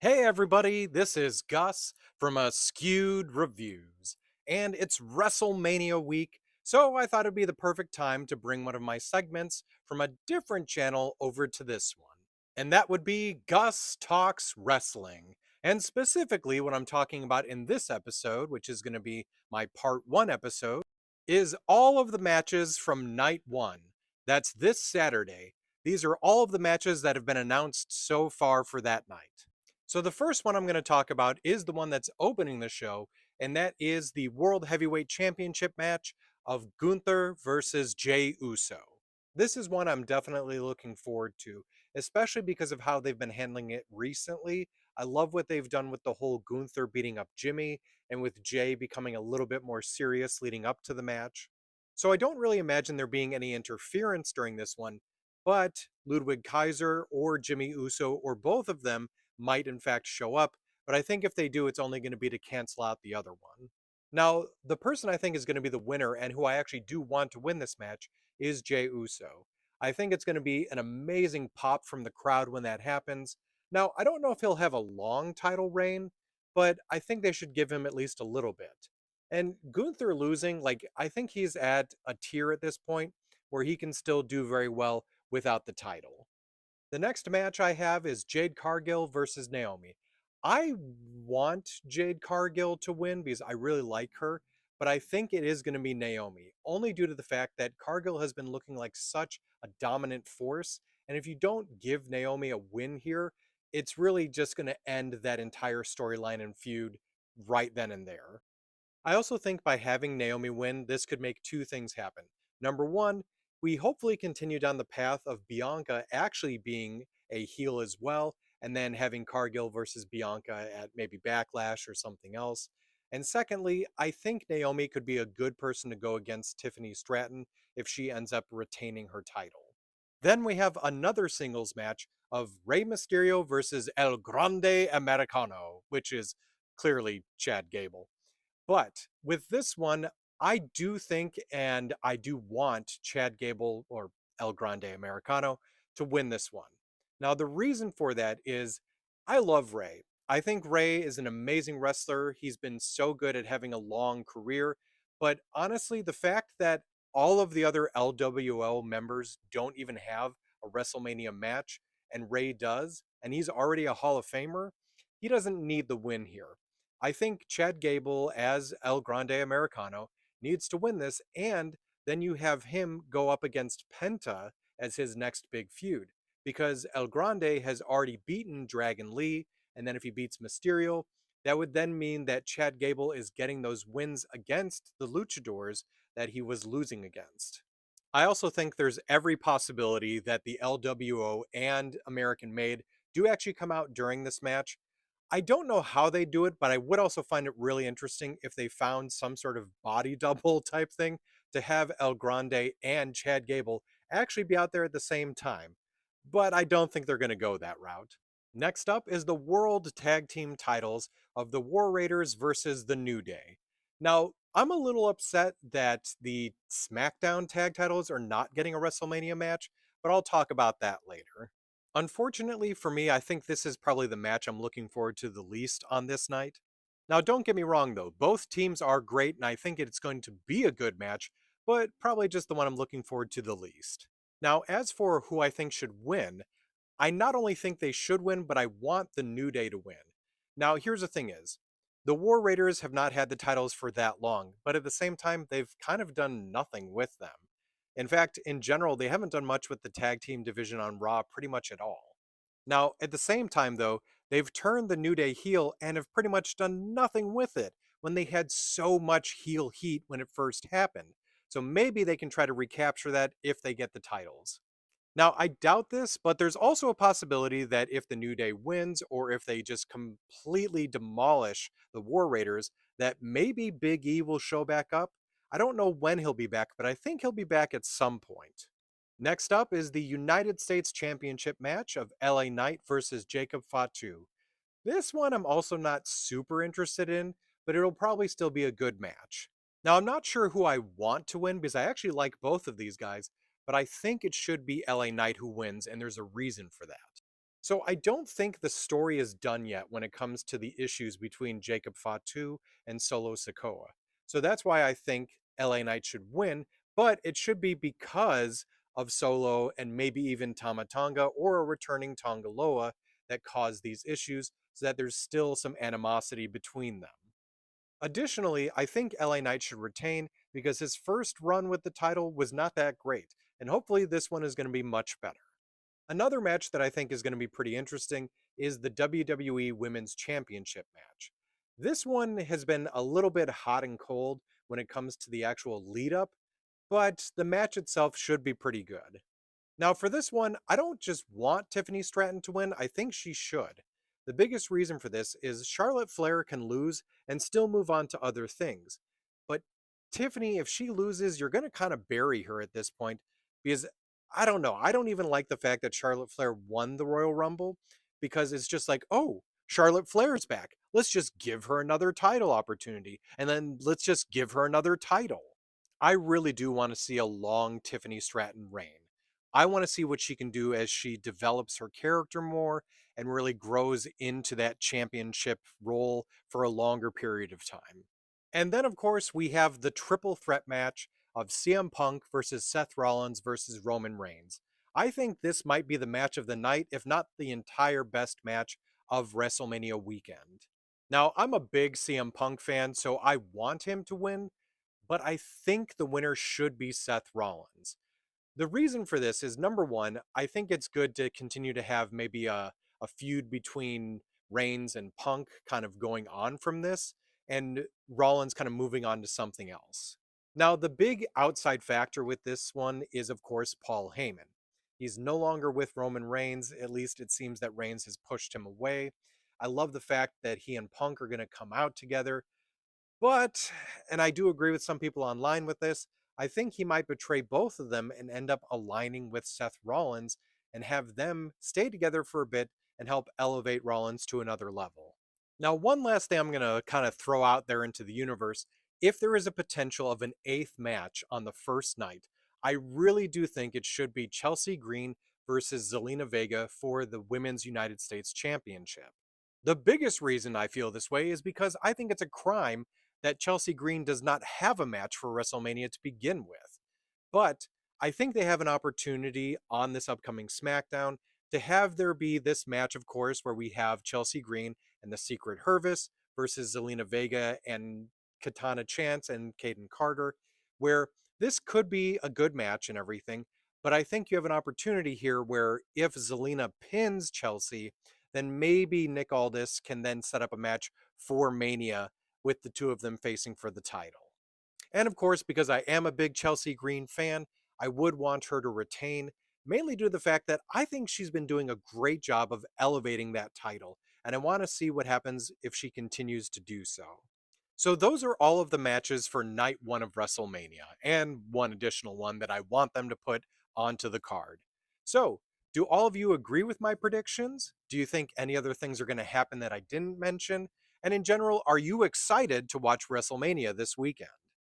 Hey everybody, this is Gus from Askewed Reviews, and it's WrestleMania week, so I thought it'd be the perfect time to bring one of my segments from a different channel over to this one. And that would be Gus Talks Wrestling. And specifically, what I'm talking about in this episode, which is going to be my part one episode, is all of the matches from night one. That's this Saturday. These are all of the matches that have been announced so far for that night. So the first one I'm going to talk about is the one that's opening the show, and that is the World Heavyweight Championship match of Gunther versus Jey Uso. This is one I'm definitely looking forward to, especially because of how they've been handling it recently. I love what they've done with the whole Gunther beating up Jimmy and with Jey becoming a little bit more serious leading up to the match. So I don't really imagine there being any interference during this one, but Ludwig Kaiser or Jimmy Uso or both of them might in fact show up, but I think if they do, it's only going to be to cancel out the other one. Now, the person I think is going to be the winner and who I actually do want to win this match is Jey Uso. I think it's going to be an amazing pop from the crowd when that happens. Now, I don't know if he'll have a long title reign, but I think they should give him at least a little bit. And Gunther losing, I think he's at a tier at this point where he can still do very well without the title. The next match I have is Jade Cargill versus Naomi. I want Jade Cargill to win because I really like her, but I think it is going to be Naomi, only due to the fact that Cargill has been looking like such a dominant force. And if you don't give Naomi a win here, it's really just going to end that entire storyline and feud right then and there. I also think by having Naomi win, this could make two things happen. Number one, we hopefully continue down the path of Bianca actually being a heel as well, and then having Cargill versus Bianca at maybe Backlash or something else. And secondly, I think Naomi could be a good person to go against Tiffany Stratton if she ends up retaining her title. Then we have another singles match of Rey Mysterio versus El Grande Americano, which is clearly Chad Gable. But with this one, I do think and I do want Chad Gable or El Grande Americano to win this one. Now, the reason for that is I love Ray. I think Ray is an amazing wrestler. He's been so good at having a long career. But honestly, the fact that all of the other LWO members don't even have a WrestleMania match and Ray does, and he's already a Hall of Famer, he doesn't need the win here. I think Chad Gable as El Grande Americano needs to win this, and then you have him go up against Penta as his next big feud. Because El Grande has already beaten Dragon Lee, and then if he beats Mysterio, that would then mean that Chad Gable is getting those wins against the luchadors that he was losing against. I also think there's every possibility that the LWO and American Made do actually come out during this match. I don't know how they do it, but I would also find it really interesting if they found some sort of body double type thing to have El Grande and Chad Gable actually be out there at the same time. But I don't think they're going to go that route. Next up is the World Tag Team titles of the War Raiders versus the New Day. Now, I'm a little upset that the SmackDown tag titles are not getting a WrestleMania match, but I'll talk about that later. Unfortunately for me, I think this is probably the match I'm looking forward to the least on this night. Now, don't get me wrong though, both teams are great and I think it's going to be a good match, but probably just the one I'm looking forward to the least. Now, as for who I think should win, I not only think they should win, but I want the New Day to win. Now, here's the thing is, the War Raiders have not had the titles for that long, but at the same time, they've kind of done nothing with them. In fact, in general, they haven't done much with the tag team division on Raw pretty much at all. Now, at the same time, though, they've turned the New Day heel and have pretty much done nothing with it when they had so much heel heat when it first happened. So maybe they can try to recapture that if they get the titles. Now, I doubt this, but there's also a possibility that if the New Day wins or if they just completely demolish the War Raiders, that maybe Big E will show back up. I don't know when he'll be back, but I think he'll be back at some point. Next up is the United States Championship match of LA Knight versus Jacob Fatu. This one I'm also not super interested in, but it'll probably still be a good match. Now, I'm not sure who I want to win because I actually like both of these guys, but I think it should be LA Knight who wins, and there's a reason for that. So I don't think the story is done yet when it comes to the issues between Jacob Fatu and Solo Sikoa. So that's why I think LA Knight should win, but it should be because of Solo and maybe even Tamatanga or a returning Tongaloa that caused these issues so that there's still some animosity between them. Additionally, I think LA Knight should retain because his first run with the title was not that great, and hopefully this one is going to be much better. Another match that I think is going to be pretty interesting is the WWE Women's Championship match. This one has been a little bit hot and cold when it comes to the actual lead up, but the match itself should be pretty good. Now, for this one, I don't just want Tiffany Stratton to win, I think she should. The biggest reason for this is Charlotte Flair can lose and still move on to other things. But Tiffany, if she loses, you're going to kind of bury her at this point because I don't know. I don't even like the fact that Charlotte Flair won the Royal Rumble because it's just like, oh, Charlotte Flair's back. Let's just give her another title opportunity and then let's just give her another title. I really do want to see a long Tiffany Stratton reign. I want to see what she can do as she develops her character more and really grows into that championship role for a longer period of time. And then, of course, we have the triple threat match of CM Punk versus Seth Rollins versus Roman Reigns. I think this might be the match of the night, if not the entire best match of WrestleMania weekend. Now, I'm a big CM Punk fan, so I want him to win, but I think the winner should be Seth Rollins. The reason for this is number one, I think it's good to continue to have maybe a feud between Reigns and Punk kind of going on from this, and Rollins kind of moving on to something else. Now, the big outside factor with this one is, of course, Paul Heyman. He's no longer with Roman Reigns, at least it seems that Reigns has pushed him away. I love the fact that he and Punk are going to come out together. But, and I do agree with some people online with this, I think he might betray both of them and end up aligning with Seth Rollins and have them stay together for a bit and help elevate Rollins to another level. Now, one last thing I'm going to kind of throw out there into the universe if there is a potential of an eighth match on the first night, I really do think it should be Chelsea Green versus Zelina Vega for the Women's United States Championship. The biggest reason I feel this way is because I think it's a crime that Chelsea Green does not have a match for WrestleMania to begin with. But I think they have an opportunity on this upcoming SmackDown to have there be this match, of course, where we have Chelsea Green and the Secret Hervis versus Zelina Vega and Katana Chance and Caden Carter, where this could be a good match and everything. But I think you have an opportunity here where if Zelina pins Chelsea, then maybe Nick Aldis can then set up a match for Mania with the two of them facing for the title. And of course, because I am a big Chelsea Green fan, I would want her to retain, mainly due to the fact that I think she's been doing a great job of elevating that title, and I want to see what happens if she continues to do so. So, those are all of the matches for night one of WrestleMania, and one additional one that I want them to put onto the card. So, do all of you agree with my predictions? Do you think any other things are going to happen that I didn't mention? And in general, are you excited to watch WrestleMania this weekend?